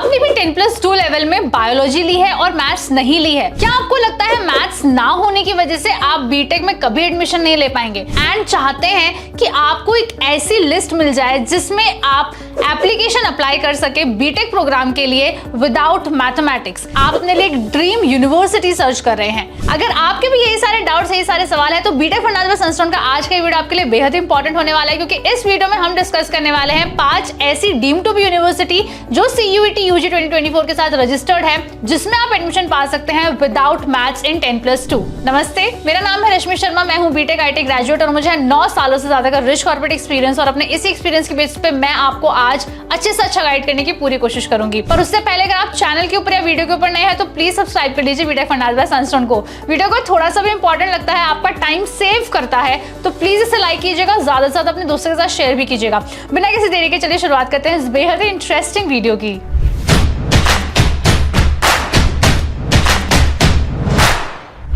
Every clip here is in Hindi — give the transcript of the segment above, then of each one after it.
आपने भी 10+2 लेवल में बायोलॉजी ली है और मैथ्स नहीं ली है, क्या आपको लगता है मैथ्स ना होने की वजह से आप बीटेक में कभी एडमिशन नहीं ले पाएंगे एंड चाहते हैं कि आपको एक ऐसी लिस्ट मिल जाए जिसमें आप एप्लीकेशन अप्लाई कर सके बीटेक प्रोग्राम के लिए विदाउट मैथमेटिक्स? आप अपने लिए एक ड्रीम यूनिवर्सिटी सर्च कर रहे हैं। अगर आपके भी यही सारे डाउट्स, यही सारे सवाल है तो बीटेक फंडामेंटल संस्थान का आज का वीडियो आपके लिए बेहद इंपॉर्टेंट होने वाला है, क्योंकि इस वीडियो में हम डिस्कस करने वाले हैं 5 ऐसी डीम्ड टू बी यूनिवर्सिटी जो CUET UG 2024 के साथ रजिस्टर्ड है, जिसमें आप एडमिशन पा सकते हैं विदाउट मैथ्स इन 10+2। नमस्ते, मेरा नाम है रश्मि शर्मा, मैं हूं बीटेक IT ग्रेजुएट और मुझे 9 सालों से ज्यादा का रिच कॉर्पोरेट एक्सपीरियंस, और अपने इसी एक्सपीरियंस के बेसिस पे मैं आपको आज अच्छे से अच्छा गाइड करने की पूरी कोशिश करूंगी। पर उससे पहले अगर आप चैनल के ऊपर या वीडियो के ऊपर नए हैं तो प्लीज सब्सक्राइब कर लीजिए बीटेक फंडामेंटल संस्थान को। वीडियो को थोड़ा सा भी इंपॉर्टेंट लगता है, आपका टाइम सेव करता है, तो प्लीज इसे लाइक कीजिएगा, ज्यादा से ज्यादा अपने दोस्तों के साथ शेयर भी कीजिएगा। बिना किसी देरी के चलिए शुरुआत करते हैं इस बेहद ही इंटरेस्टिंग वीडियो की।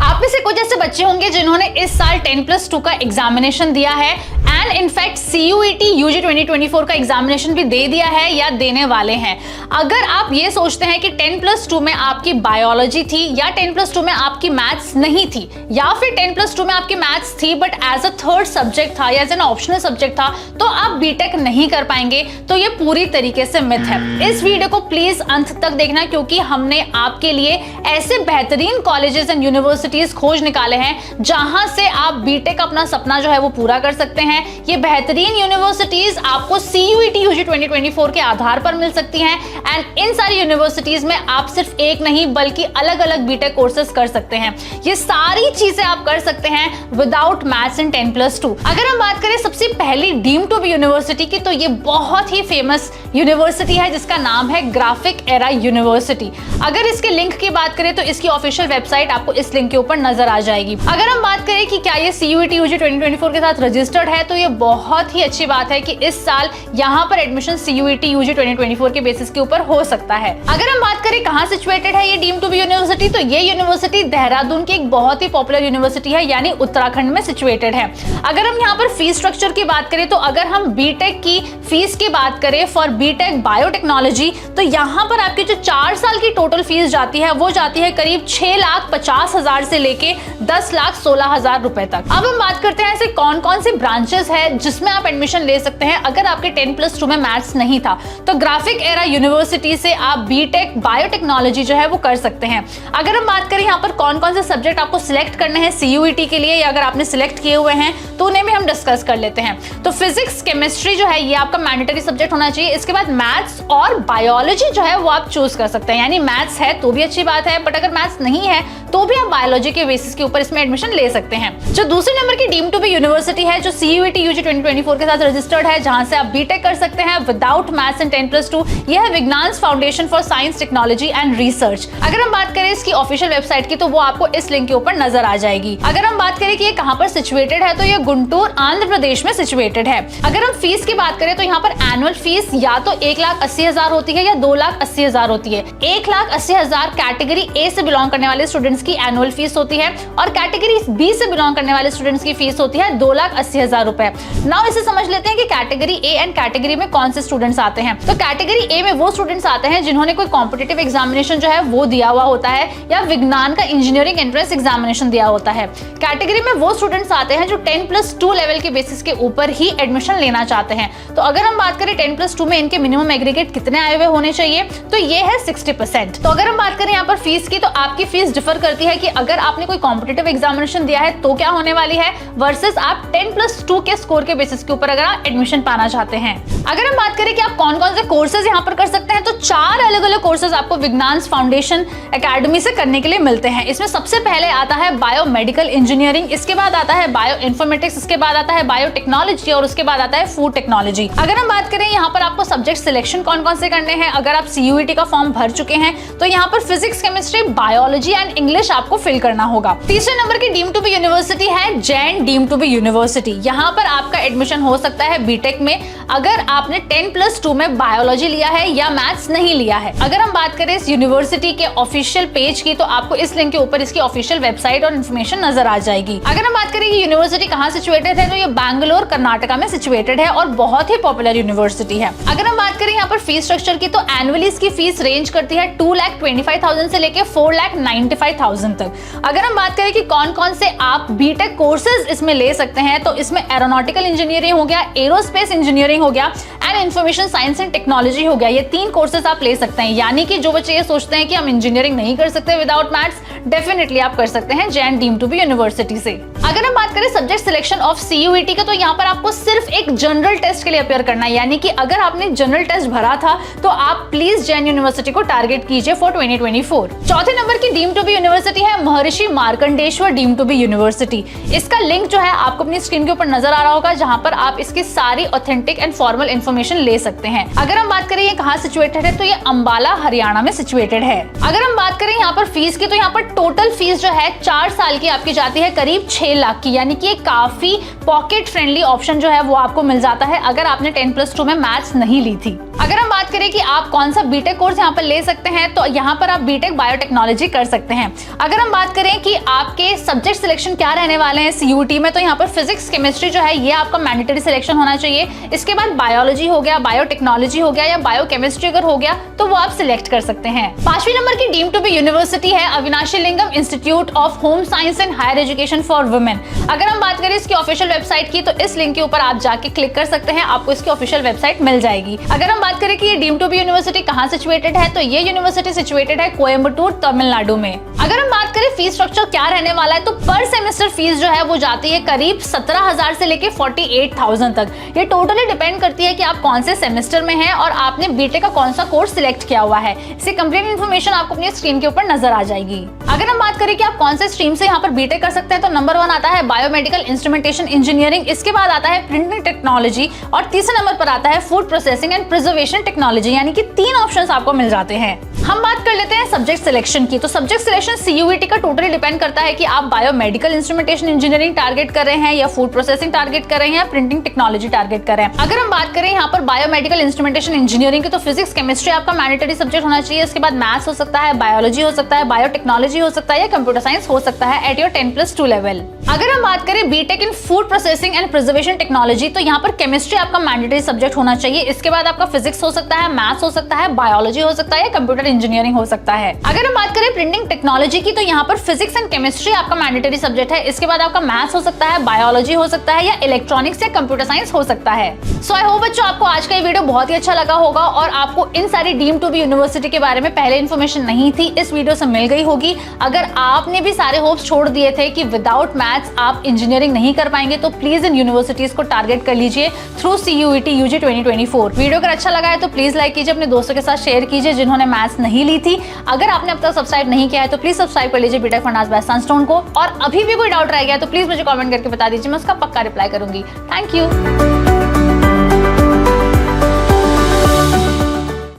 आप में से कुछ ऐसे बच्चे होंगे जिन्होंने इस साल 10+2 का एग्जामिनेशन दिया है एंड इनफैक्ट CUET UG 2024 का एग्जामिनेशन भी दे दिया है या देने वाले हैं। अगर आप ये सोचते हैं कि 10+2 में आपकी बायोलॉजी थी या 10+2 में आपकी मैथ्स नहीं थी, या फिर 10+2 में आपकी मैथ्स थी but as a third subject था या एज एन ऑप्शनल सब्जेक्ट था, तो आप बीटेक नहीं कर पाएंगे, तो ये पूरी तरीके से मिथ है। इस वीडियो को प्लीज अंत तक देखना, क्योंकि हमने आपके लिए ऐसे बेहतरीन कॉलेजेस एंड यूनिवर्सिटीज खोज निकाले हैं जहां से आप बीटेक अपना सपना जो है वो पूरा कर सकते हैं। ये बेहतरीन यूनिवर्सिटीज आपको CUET UG 2024 के आधार पर मिल सकती हैं एंड इन सारी यूनिवर्सिटीज में आप सिर्फ एक नहीं बल्कि अलग अलग बीटेक कोर्सेज कर सकते हैं। ये सारी चीजें आप कर सकते हैं विदाउट मैथ्स इन 10+2। अगर हम बात करें सबसे पहली डीम्ड टू बी यूनिवर्सिटी की, तो ये बहुत ही फेमस यूनिवर्सिटी है जिसका नाम है ग्राफिक एरा यूनिवर्सिटी। अगर इसके लिंक की बात करें तो इसकी ऑफिशियल वेबसाइट आपको इस लिंक के ऊपर नजर आ जाएगी। अगर हम बात करें कि क्या ये CUET UG 2024 के साथ रजिस्टर्ड है, तो ये बहुत ही अच्छी बात है कि इस साल यहाँ पर एडमिशन CUET UG 2024 के बेसिस के ऊपर हो सकता है। अगर हम बात करें कहाँ सिचुएटेड है ये डीम्ड टू बी यूनिवर्सिटी, तो ये यूनिवर्सिटी देहरादून की एक बहुत ही पॉपुलर यूनिवर्सिटी है, यानी उत्तराखंड में सिचुएटेड है। अगर हम यहाँ पर फीस स्ट्रक्चर की बात करें, तो अगर हम बीटेक की फीस की बात करें फॉर बीटेक बायोटेक्नोलॉजी, तो यहाँ पर आपकी जो 4 साल की टोटल फीस जाती है वो जाती है करीब 6,50,000 से लेके 10,16,000 रुपए तक। अब हम बात करते हैं ऐसे कौन कौन से ब्रांचेस है जिसमें आप एडमिशन ले सकते हैं अगर आपके 10+2 में मैथ्स नहीं था। तो ग्राफिक एरा यूनिवर्सिटी से आप बीटेक बायोटेक्नोलॉजी जो है वो कर सकते हैं। अगर हम बात करें यहाँ पर कौन कौन से सब्जेक्ट आपको सिलेक्ट करने हैं CUET के लिए, या अगर आपने सिलेक्ट किए हुए हैं तो उन्हें भी हम डिस्कस कर लेते हैं। तो फिजिक्स केमिस्ट्री जो है ये आपका मैंडेटरी सब्जेक्ट होना चाहिए। इसके बाद मैथ्स और बायोलॉजी जो है वो आप चूज कर सकते हैं, यानी मैथ्स है तो भी अच्छी बात है, बट अगर मैथ्स नहीं है तो भी आप बायोलॉजी के बेसिस के ऊपर इसमें एडमिशन ले सकते हैं। जो दूसरे नंबर की डीम्ड टू बी यूनिवर्सिटी है जो CUET UG 2024 के साथ रजिस्टर्ड है, जहां से आप बीटेक कर सकते हैं विदाउट मैथ्स इन 10+2, यह है विज्ञान foundation for science technology and research. अगर हम बात करें इसकी ऑफिशियल वेबसाइट की, तो वो आपको इस लिंक के ऊपर नजर आ जाएगी। अगर हम बात करें कि ये कहां पर सिचुएटेड है, तो ये गुंटूर आंध्र प्रदेश में सिचुएटेड है। अगर हम फीस की बात करें तो यहाँ पर एनुअल फीस या तो 1,80,000 होती है या 2,80,000 होती है। 1,80,000 कैटेगरी ए से बिलोंग करने वाले स्टूडेंट्स की एनुअल फीस होती है और कैटेगरी बी से बिलोंग करने वाले स्टूडेंट्स की फीस होती है 2,80,000 रुपए। नाउ इसे समझ लेते हैं कि कैटेगरी ए एंड कैटेगरी में कौन से स्टूडेंट्स आते हैं। तो कैटेगरी ए में वो स्टूडेंट्स आते हैं जिन्होंने कोई कॉम्पिटिटिव एग्जामिनेशन जो है वो दिया हुआ होता है या विज्ञान का इंजीनियरिंग एंट्रेंस एग्जामिनेशन दिया होता है। कैटेगरी में वो स्टूडेंट्स आते हैं जो 10+2 लेवल के बेसिस के ऊपर ही एडमिशन लेना चाहते हैं। तो अगर हम बात करें 10+2 में इनके मिनिमम एग्रीगेट कितने आए हुए होने चाहिए, तो ये है 60%। तो अगर हम बात करें यहाँ पर फीस की, तो आपकी फीस डिफर करती है कि अगर आपने कोई कॉम्पिटिटिव एग्जामिनेशन दिया है तो क्या होने वाली है, वर्सेस आप 10+2 के स्कोर के बेसिस के ऊपर अगर आप एडमिशन पाना चाहते हैं। अगर हम बात करें कि आप कौन कौन से कोर्सेज यहाँ पर कर सकते हैं, तो 4 अलग अलग कोर्सेज आपको विज्ञान फाउंडेशन एकेडमी से करने के लिए मिलते हैं। इसमें सबसे पहले आता है बायोमेडिकल इंजीनियरिंग, इसके बाद आता है बायो इन्फॉर्मेटिक्स, इसके बाद आता है बायोटेक्नोलॉजी और उसके बाद आता है फूड टेक्नोलॉजी। अगर हम बात करें यहाँ पर आपको सब्जेक्ट सिलेक्शन कौन कौन से करने हैं, अगर आप CUET का फॉर्म भर चुके हैं तो यहाँ पर physics, chemistry, biology and English आपको फिल करना होगा। तीसरे तीसरे नंबर की डीम टू बी यूनिवर्सिटी है Jain deemed to be university. यहाँ पर आपका एडमिशन हो सकता है बीटेक में अगर आपने 10+2 में बायोलॉजी लिया है या मैथ्स नहीं लिया है। अगर हम बात करें इस यूनिवर्सिटी के ऑफिशियल पेज की तो आपको इस लिंक के ऊपर इसकी ऑफिशियल वेबसाइट और इन्फॉर्मेशन नजर आ जाएगी। अगर हम बात करें कि यूनिवर्सिटी कहाँ सिचुएटेड है तो ये बैंगलोर कर्नाटका में सिचुएटेड है और बहुत ही पॉपुलर यूनिवर्सिटी है। अगर हम बात करें यहाँ पर फीस स्ट्रक्चर की तो एनुअली इसकी फीस रेंज करती है 2,25,000 से लेके 4,95,000 तक। अगर हम बात करें कि कौन कौन से आप बीटेक कोर्सेज इसमें ले सकते हैं तो इसमें एरोनॉटिकल इंजीनियरिंग हो गया, एरोस्पेस इंजीनियरिंग हो गया and information science and technology हो गया। ये 3 कोर्सेज आप ले सकते हैं। यानी कि जो बच्चे ये सोचते हैं कि हम इंजीनियरिंग नहीं कर सकते विदाउट मैथ्स, डेफिनेटली आप कर सकते हैं Jain deemed to be university से। अगर हम बात करें सब्जेक्ट सिलेक्शन ऑफ सीयूईटी का तो यहाँ पर आपको सिर्फ एक जनरल टेस्ट के लिए अपेयर करना है। यानी कि अगर आपने जनरल टेस्ट भरा था तो आप प्लीज जैन यूनिवर्सिटी को टारगेट कीजिए फॉर 2024। चौथे नंबर की डीम टू बी यूनिवर्सिटी है Maharshi Markandeshwar deemed to be university. इसका लिंक जो है आपको अपनी स्क्रीन के ऊपर नजर आ रहा होगा जहां पर आप इसकी सारी ऑथेंटिक एंड फॉर्मल इन्फॉर्मेशन ले सकते हैं। अगर हम बात करें ये कहाँ सिचुएटेड है तो ये अंबाला हरियाणा में सिचुएटेड है। अगर हम बात करें यहाँ पर फीस की तो यहाँ पर टोटल फीस जो है 4 साल की आपकी जाती है करीब 6 लाख की। यानी कि काफी पॉकेट फ्रेंडली ऑप्शन जो है वो आपको मिल जाता है अगर आपने 10+2 में मैथ्स नहीं ली थी। अगर हम बात करें कि आप कौन सा बीटेक कोर्स यहाँ पर ले सकते हैं तो यहाँ पर आप बीटेक बायोटेक्नोलॉजी कर सकते हैं। अगर हम बात करें कि आपके सब्जेक्ट सिलेक्शन क्या रहने वाले हैं सीयूटी में तो यहाँ पर फिजिक्स केमिस्ट्री जो है ये आपका मैंडेटरी सिलेक्शन होना चाहिए। इसके बाद बायोलॉजी हो गया, बायोटेक्नोलॉजी हो गया या बायोकेमिस्ट्री अगर हो गया तो वो आप सिलेक्ट कर सकते हैं। 5वीं नंबर की डीम टू बी यूनिवर्सिटी है Avinashilingam institute of home science and higher education for women. अगर हम बात करें इसकी ऑफिशियल वेबसाइट की तो इस लिंक के ऊपर आप जाके क्लिक कर सकते हैं, आपको इसकी ऑफिशियल वेबसाइट मिल जाएगी। अगर हम बात करें कि ये डीम टू बी यूनिवर्सिटी कहाँ सिचुएटेड है तो ये यूनिवर्सिटी सिचुएटेड है कोयम्बटूर तमिलनाडु में। अगर हम बात करें फीस स्ट्रक्चर क्या रहने वाला है तो पर सेमेस्टर फीस जो है वो जाती है करीब 17,000 से लेके 48,000 तक। ये टोटली डिपेंड करती है कि आप कौन से सेमेस्टर में हैं और आपने बीटेक का कौन सा कोर्स सिलेक्ट किया हुआ है। इसकी कंप्लीट इन्फॉर्मेशन आपको अपनी स्क्रीन के ऊपर नजर आ जाएगी। अगर हम बात करें कि आप कौन से स्ट्रीम से यहाँ पर बीटेक कर सकते हैं तो नंबर 1 आता है बायोमेडिकल इंस्ट्रूमेंटेशन इंजीनियरिंग, इसके बाद आता है प्रिंटिंग टेक्नोलॉजी और तीसरे नंबर पर आता है food processing and preservation technology. यानी कि 3 ऑप्शंस आपको मिल जाते हैं। हम बात कर लेते हैं सब्जेक्ट सिलेक्शन की। तो सब्जेक्ट सिलेक्शन सीयूईटी का टोटली डिपेंड करता है कि आप बायोमेडिकल इंस्ट्रूमेंटेशन इंजीनियरिंग टारगेट कर रहे हैं या फूड प्रोसेसिंग टारगेट कर रहे हैं या प्रिंटिंग टेक्नोलॉजी टारगेट कर रहे हैं। अगर हम बात करें यहाँ पर बायोमेडिकल इंस्ट्रूमेंटेशन इंजीनियरिंग की तो फिजिक्स केमिस्ट्री आपका मैंडेटरी सब्जेक्ट होना चाहिए। इसके बाद मैथ्स हो सकता है, बायोलॉजी हो सकता है, बायोटेक्नोलॉजी हो सकता है या कंप्यूटर साइंस हो सकता है एट योर 10+2 लेवल। अगर हम बात करें BTech in food processing and preservation technology तो यहाँ पर केमिस्ट्री आपका मैंडेटरी सब्जेक्ट होना चाहिए। इसके बाद आपका फिजिक्स हो सकता है, मैथ्स हो सकता है, बायोलॉजी हो सकता है या कंप्यूटर इंजीनियरिंग हो सकता है। अगर हम बात करें प्रिंटिंग टेक्नोलॉजी की तो यहाँ पर फिजिक्स एंड केमिस्ट्री आपका मैंडेटरी सब्जेक्ट है। इसके बाद आपका मैथ्स हो सकता है, बायोलॉजी हो सकता है या इलेक्ट्रॉनिक्स या कंप्यूटर साइंस हो सकता है। सो आई होप बच्चों आपको आज का ये वीडियो बहुत ही अच्छा लगा होगा और आपको इन सारी डीम टू बी यूनिवर्सिटी के बारे में पहले इन्फॉर्मेशन नहीं थी, इस वीडियो से मिल गई होगी। अगर आपने भी सारे होप्स छोड़ दिए थे कि विदाउट मैथ्स आप इंजीनियरिंग नहीं कर पाएंगे तो प्लीज इन यूनिवर्सिटीज को टारगेट कर लीजिए थ्रू सीयूईटी यूजी 2024। वीडियो अगर अच्छा लगा है तो प्लीज लाइक कीजिए, अपने दोस्तों के साथ शेयर कीजिए जिन्होंने मैथ्स नहीं ली थी। अगर आपने अब तक सब्सक्राइब नहीं किया है तो प्लीज सब्सक्राइब कर लीजिए बीटेक फंडास बाय सनस्टोन को। और अभी भी कोई डाउट रह गया तो प्लीज मुझे कमेंट करके बता दीजिए, मैं उसका पक्का रिप्लाई करूंगी। Thank you.